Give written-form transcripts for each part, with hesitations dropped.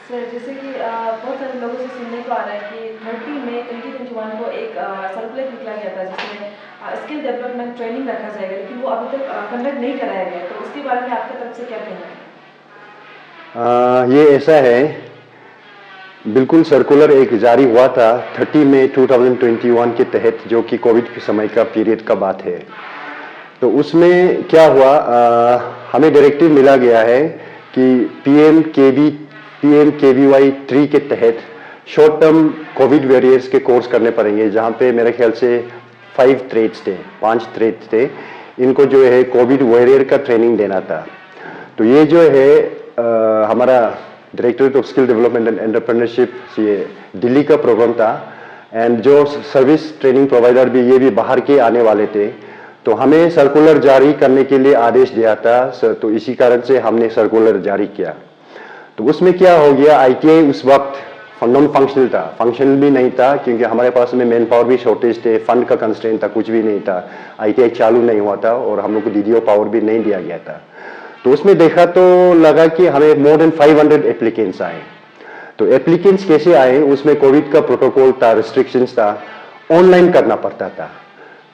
Sir जैसे कि बहुत सारे लोगों से सुनने को आ रहा है कि 30 मई 2021 को एक सर्कुलर निकला गया था जिसमें स्किल डेवलपमेंट ट्रेनिंग रखा जाएगा, लेकिन वो अभी तक कंडक्ट नहीं कराया गया है। तो उसके बारे में आपकी तरफ से क्या कहना है? ये ऐसा है, बिल्कुल सर्कुलर एक जारी हुआ था 30 मई 2021 के तहत, जो कि कोविड के समय का पीरियड का बात है। तो उसमें क्या हुआ, हमें डायरेक्टिव मिला गया है कि पीएमकेवीवाई 3 के तहत शॉर्ट टर्म कोविड वॉरियर्स के कोर्स करने पड़ेंगे, जहां पे मेरे ख्याल से 5 ट्रेड्स थे। इनको जो है कोविड वॉरियर का ट्रेनिंग देना था। तो ये जो है हमारा directorate of skill development and entrepreneurship, ये दिल्ली का प्रोग्राम था। एंड जो सर्विस ट्रेनिंग प्रोवाइडर भी, ये भी बाहर के आने वाले थे। तो हमें सर्कुलर जारी करने के लिए आदेश दिया था सर, तो इसी कारण से हमने सर्कुलर जारी किया। तो उसमें क्या हो गया, आईटीआई उस वक्त नॉन फंक्शनल था, फंक्शनल भी नहीं था, क्योंकि हमारे पास में मैन पावर भी शॉर्टेज थे, फंड का कंस्ट्रेंट था, कुछ भी नहीं था। आईटीआई चालू नहीं हुआ था और हम लोग को डीडीओ पावर भी नहीं दिया गया था। तो उसमें देखा तो लगा कि हमें मोर देन 500 एप्लीकेंट्स आए। तो एप्लीकेंट्स कैसे आए, उसमें कोविड का प्रोटोकॉल था, रिस्ट्रिक्शंस था, ऑनलाइन करना पड़ता था।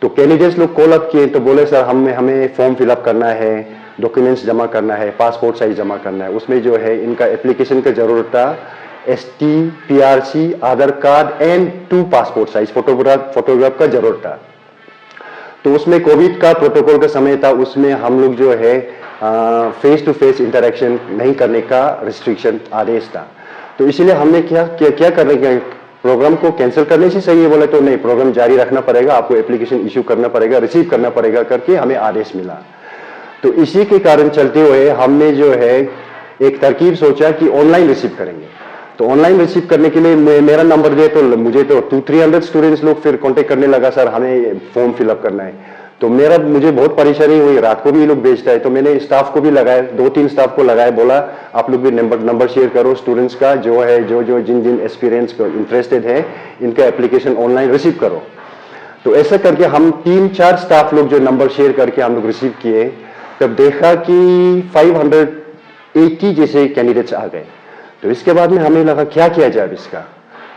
तो कैंडिडेट्स लोग कॉल अप किए, तो बोले सर हमें फॉर्म फिलअप करना है, डॉक्यूमेंट्स जमा करना है, पासपोर्ट साइज जमा करना है। उसमें जो है इनका एप्लीकेशन का जरूरत था, ST, PRC, Aadhaar card and 2 passport size photograph का जरूरत था। तो उसमें कोविड का प्रोटोकॉल का समय था, उसमें हम लोग जो है फेस टू फेस इंटरेक्शन नहीं करने का रिस्ट्रिक्शन आदेश था। तो इसीलिए हमने क्या करने का, प्रोग्राम को कैंसिल करने से सही है बोले तो नहीं, प्रोग्राम जारी रखना पड़ेगा, आपको एप्लीकेशन इश्यू करना पड़ेगा, रिसीव करना पड़ेगा करके हमें आदेश मिला। तो इसी के कारण चलते हुए हमने जो है एक तरकीब सोचा कि ऑनलाइन रिसीव करेंगे। तो ऑनलाइन रिसीव करने के लिए मेरा नंबर दिया, तो मुझे तो 200-300 स्टूडेंट्स लोग फिर कांटेक्ट करने लगा, सर हमें फॉर्म फिलअप करना है। तो मुझे बहुत परेशानी हुई, रात को भी ये लोग भेजता है। तो मैंने स्टाफ को भी लगाया, 2-3 स्टाफ को लगाया, बोला आप लोग भी नंबर शेयर करो स्टूडेंट्स का, जो है जो जिन एक्सपीरियंस को इंटरेस्टेड है, इनका एप्लीकेशन ऑनलाइन रिसीव करो। तो ऐसा करके हम 3-4 स्टाफ लोग जो नंबर शेयर करके हम लोग रिसीव किए, तब देखा कि 580 जैसे कैंडिडेट्स आ गए। तो इसके बाद में हमें लगा क्या किया जाए इसका।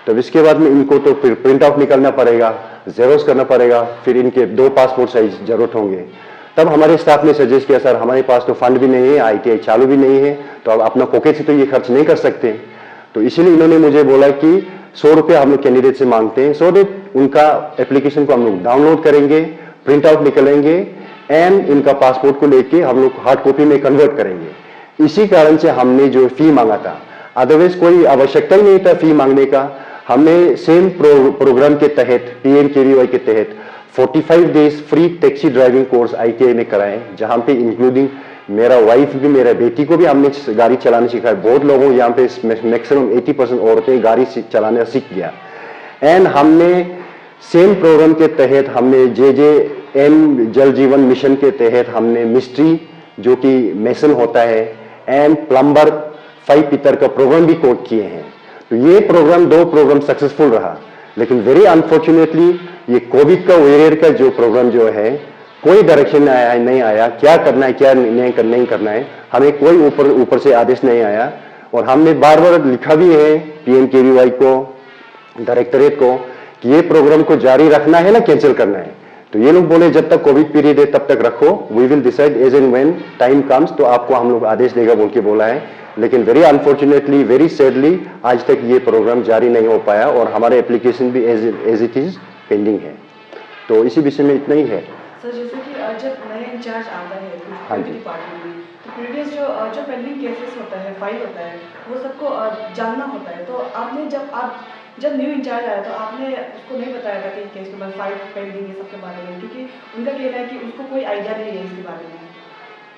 तो इसके बाद में इनको तो फिर प्रिंट आउट निकालना पड़ेगा, जेरोक्स करना पड़ेगा, फिर इनके 2 पासपोर्ट साइज जरूरत होंगे। तब हमारे स्टाफ ने सजेस्ट किया, सर हमारे पास तो फंड भी नहीं है, आईटीआई चालू भी नहीं है, तो अब अपना पॉकेट से तो ये खर्च नहीं कर सकते। तो इसीलिए इन्होंने मुझे बोला कि 100 रुपये हम लोग कैंडिडेट से मांगते हैं, सो दैट उनका एप्लीकेशन को हम लोग डाउनलोड करेंगे, प्रिंट आउट निकलेंगे एंड इनका पासपोर्ट को लेके हम लोग हार्ड कॉपी में कन्वर्ट करेंगे। इसी कारण से हमने जो फी मांगा था, अदरवाइज कोई आवश्यकता ही नहीं था फी मांगने का। हमने सेम प्रोग्राम के तहत, पीएमकेवीवाई के तहत 45 days free taxi driving course ITI में कराए, जहां पे इंक्लूडिंग मेरा वाइफ भी, मेरा बेटी को भी हमने गाड़ी चलाने सिखाया। बहुत लोगों यहाँ पे मैक्सिमम 80% औरतें गाड़ी चलाने सीख गया। एंड हमने सेम प्रोग्राम के तहत हमने JJM जल जीवन मिशन के तहत हमने मिस्ट्री, जो कि मेसन होता है, एंड प्लम्बर 5 पितर का प्रोग्राम भी कोड किए हैं। तो ये प्रोग्राम 2 प्रोग्राम सक्सेसफुल रहा। लेकिन वेरी अनफॉर्चुनेटली ये कोविड का वॉरियर का जो प्रोग्राम जो है, कोई डायरेक्शन नहीं आया, क्या करना है क्या नहीं करना है, हमें कोई ऊपर से आदेश नहीं आया। और हमने बार बार लिखा भी है पीएमकेवीवाई को, डायरेक्टरेट को, कि ये प्रोग्राम को जारी रखना है ना कैंसिल करना है। तो ये लोग बोले जब तक कोविड पीरियड है तब तक रखो, we will decide as and when time comes, तो आपको हम लोग आदेश देगा बोल के बोला है। लेकिन वेरी अनफॉर्चुनेटली, वेरी सैडली आज तक ये प्रोग्राम जारी नहीं हो पाया और हमारे एप्लीकेशन भी एज इट इज पेंडिंग है। तो इसी विषय में इतना ही है। सर जैसे कि जब नया इंचार्ज आता है हाँ जी, डिपार्टमेंट में, तो प्रीवियस जो पेंडिंग केसेस होता है, फाइल होता है, वो सबको जानना होता है। तो आपने जब न्यू इंचार्ज आया तो आपने उसको नहीं बताया था कि केस नंबर 5 पेंडिंग है सबके बारे में, क्योंकि उनका कहना है कि उसको कोई आइडिया नहीं है इसके बारे में।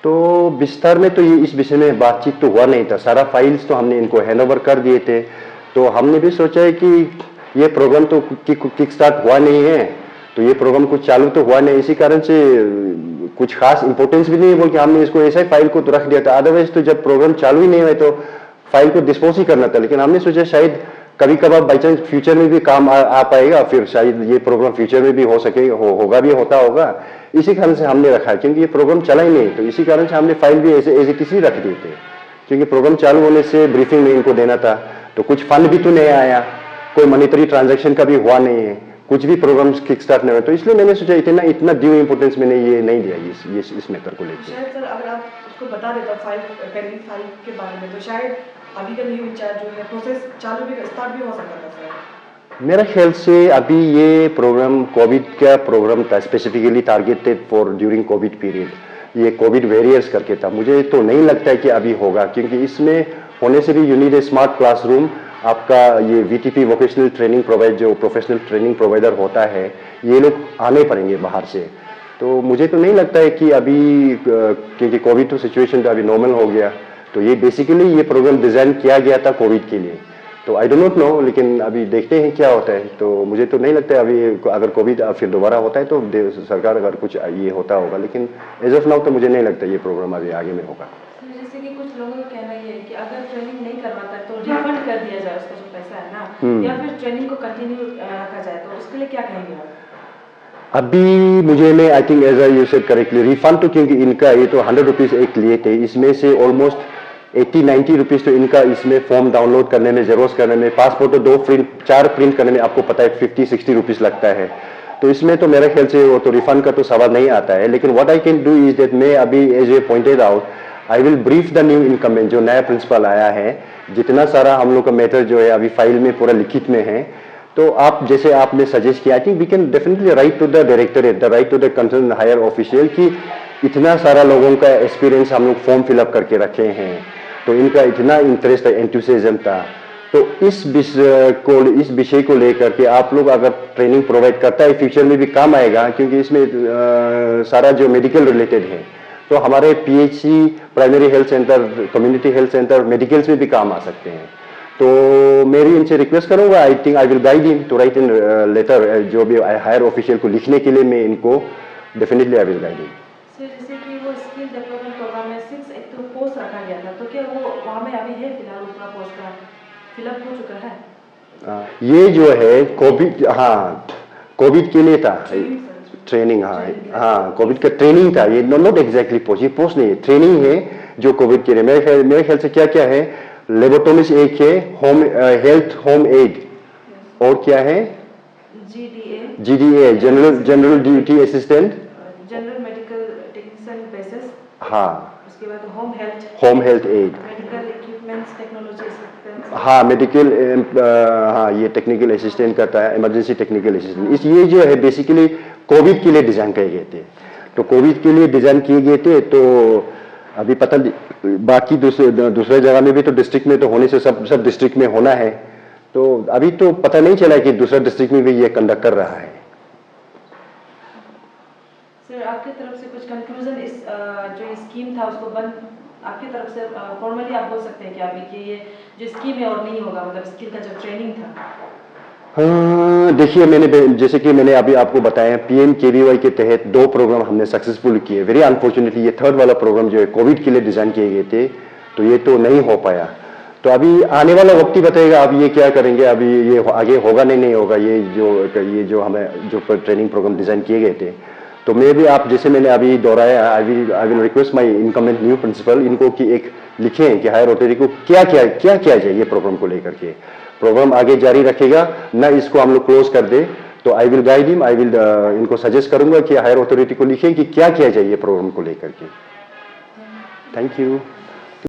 तो विस्तार में तो ये इस विषय में बातचीत तो हुआ नहीं था, सारा फाइल्स तो हमने इनको हैंडओवर कर दिए थे। तो हमने भी सोचा है कि ये प्रोग्राम तो किक स्टार्ट हुआ नहीं है, तो ये प्रोग्राम कुछ चालू तो हुआ नहीं, इसी कारण से कुछ खास इंपॉर्टेंस भी नहीं है बोल के हमने इसको ऐसा ही फाइल को तो रख दिया था। अदरवाइज तो जब प्रोग्राम चालू ही नहीं हुआ तो फाइल को डिस्पोज ही करना था। लेकिन हमने सोचा शायद कभी कभार बाई चांस फ्यूचर में भी काम आ पाएगा, फिर शायद ये प्रोग्राम फ्यूचर में भी हो सके, होगा भी, होता होगा। इसी कारण से हमने रखा है, क्योंकि ये प्रोग्राम चला ही नहीं, तो इसी कारण से हमने फाइल भी ऐसे एज इट इज ही रख दिए थे क्योंकि प्रोग्राम चालू होने से ब्रीफिंग में इनको देना था, तो कुछ फंड भी तो नहीं आया, कोई मॉनिटरी ट्रांजैक्शन का भी हुआ नहीं है, कुछ भी प्रोग्राम्स किक स्टार्ट नहीं हुआ, तो इसलिए मैंने सोचा इतना ड्यू इंपॉर्टेंस मैंने ये नहीं दिया इस मैटर को लेकर। शायद सर अगर आप उसको बता देता फाइल पेंडिंग फाइल के बारे में, तो शायद अभी का न्यू इंचार्ज जो है प्रोसेस चालू भी स्टार्ट भी हो सकता था सर। मेरा ख्याल से अभी ये प्रोग्राम कोविड का प्रोग्राम था, specifically targeted for during Covid period, ये कोविड वेरियर्स करके था। मुझे तो नहीं लगता है कि अभी होगा, क्योंकि इसमें होने से भी you need a smart classroom. आपका ये वीटीपी वोकेशनल ट्रेनिंग प्रोवाइड, जो प्रोफेशनल ट्रेनिंग प्रोवाइडर होता है, ये लोग आने पड़ेंगे बाहर से। तो मुझे तो नहीं लगता है कि अभी, क्योंकि कोविड तो सिचुएशन तो अभी नॉर्मल हो गया, तो ये बेसिकली ये प्रोग्राम डिज़ाइन किया गया था कोविड के लिए। तो आई डोंट नोट नो, लेकिन अभी देखते हैं क्या होता है। तो मुझे तो नहीं लगता है अभी अगर कोविड फिर दोबारा होता है तो सरकार अगर कुछ ये होता होगा, लेकिन एज ऑफ नाउ तो मुझे नहीं लगता ये प्रोग्राम अभी आगे में होगा। जैसे कि कुछ लोगों का कहना ये है कि अगर ट्रेनिंग नहीं करवाता तो रिफंड कर दिया जाए उसका जो पैसा है ना, या फिर ट्रेनिंग को कंटिन्यू रखा जाए, तो उसके लिए क्या कहेंगे आप? अभी मुझे नहीं, I think as you said correctly, refund तो क्योंकि इनका ये तो 100 रुपीज़ एक लिए थे, इसमें से ऑलमोस्ट 80-90 रुपीज़ तो इनका इसमें फॉर्म डाउनलोड करने में, जेरोस करने में, पासपोर्ट तो 4 प्रिंट करने में आपको पता है 50-60 रुपीज़ लगता है। तो इसमें तो मेरे ख्याल से वो तो रिफंड का तो सवाल नहीं आता है। लेकिन what I can do is that, मैं अभी as a pointed out, I will brief the new incumbent, जो नया प्रिंसिपल आया है, जितना सारा हम लोग का मैटर जो है अभी फाइल में पूरा लिखित में है। तो आप जैसे आपने सजेस्ट किया, I think we can definitely write to the directorate, the write to the concern higher official, कि इतना सारा लोगों का एक्सपीरियंस हम लोग फॉर्म फिलअप करके रखे हैं, तो इनका इतना इंटरेस्ट है, एंथुसियाज्म था, तो इस विषय को लेकर के आप लोग अगर ट्रेनिंग प्रोवाइड करता है, फ्यूचर में भी काम आएगा, क्योंकि इसमें सारा जो मेडिकल रिलेटेड है, तो हमारे PHC, primary health centre, community health centre, medicals में भी काम आ सकते हैं। तो मेरी इनसे रिक्वेस्ट करूंगा, I think I will guide him to write in letter, जो भी हायर ऑफिशियल को लिखने के लिए मैं इनको definitely I will guide him. जैसे कि वो स्किल डेवलपमेंट प्रोग्राम में 6 एक तो पोस्ट रखा गया था, तो क्या वो वहाँ में अभी है फिलहाल उतना पोस्ट का फिलअप हो चुका है? ये जो है कोविड, हाँ कोविड के लिए था ट्रेनिंग, हाँ कोविड का ट्रेनिंग था, ये नॉट एग्जैक्टली पोस्ट, ये पोस्ट नहीं है, ट्रेनिंग है जो कोविड के लिए। मेरे ख्याल से क्या क्या है, लेबोटोमिस्ट एक है, होम हेल्थ होम एड, और क्या है GDA general duty assistant, general medical technician basis, हाँ उसके बाद home health aid, medical equipments technology assistant, हाँ मेडिकल, हाँ ये टेक्निकल असिस्टेंट करता है, इमरजेंसी टेक्निकल असिस्टेंट। ये जो है बेसिकली कोविड के लिए डिजाइन किए गए थे, तो कोविड के लिए डिजाइन किए गए थे। तो अभी पता बाकी दूसरे जगह में भी तो डिस्ट्रिक्ट में तो होने से सब डिस्ट्रिक्ट में होना है, तो अभी तो पता नहीं चला कि दूसरा डिस्ट्रिक्ट में भी ये कंडक्ट कर रहा है। सर आपकी तरफ से कुछ कंक्लूजन, इस जो स्कीम था उसको बंद, आपकी तरफ से फॉर्मली आप बोल सकते हैं कि अभी कि ये जो स्कीम है और नहीं होगा, मतलब स्किल का जो ट्रेनिंग था? हाँ देखिए, जैसे कि मैंने अभी आपको बताया, PMKVY के तहत 2 प्रोग्राम हमने सक्सेसफुल किए। वेरी अनफॉर्चुनेटली ये 3rd वाला प्रोग्राम जो है कोविड के लिए डिजाइन किए गए थे, तो ये तो नहीं हो पाया। तो अभी आने वाला वक्त ही बताएगा अब ये क्या करेंगे, अभी ये आगे होगा नहीं होगा, ये जो हमें जो ट्रेनिंग प्रोग्राम डिजाइन किए गए थे। तो मैं भी, आप जैसे मैंने अभी दोहराया, I will request my incumbent new principal, इनको कि एक लिखें कि हायर अथॉरिटी को क्या किया जाए ये प्रोग्राम को लेकर के। प्रोग्राम आगे जारी रखेगा ना, इसको हम लोग क्लोज कर दे, तो आई will guide him, I will इनको सजेस्ट करूंगा कि हायर अथॉरिटी को लिखें कि क्या किया जाए ये प्रोग्राम को लेकर के। Thank you.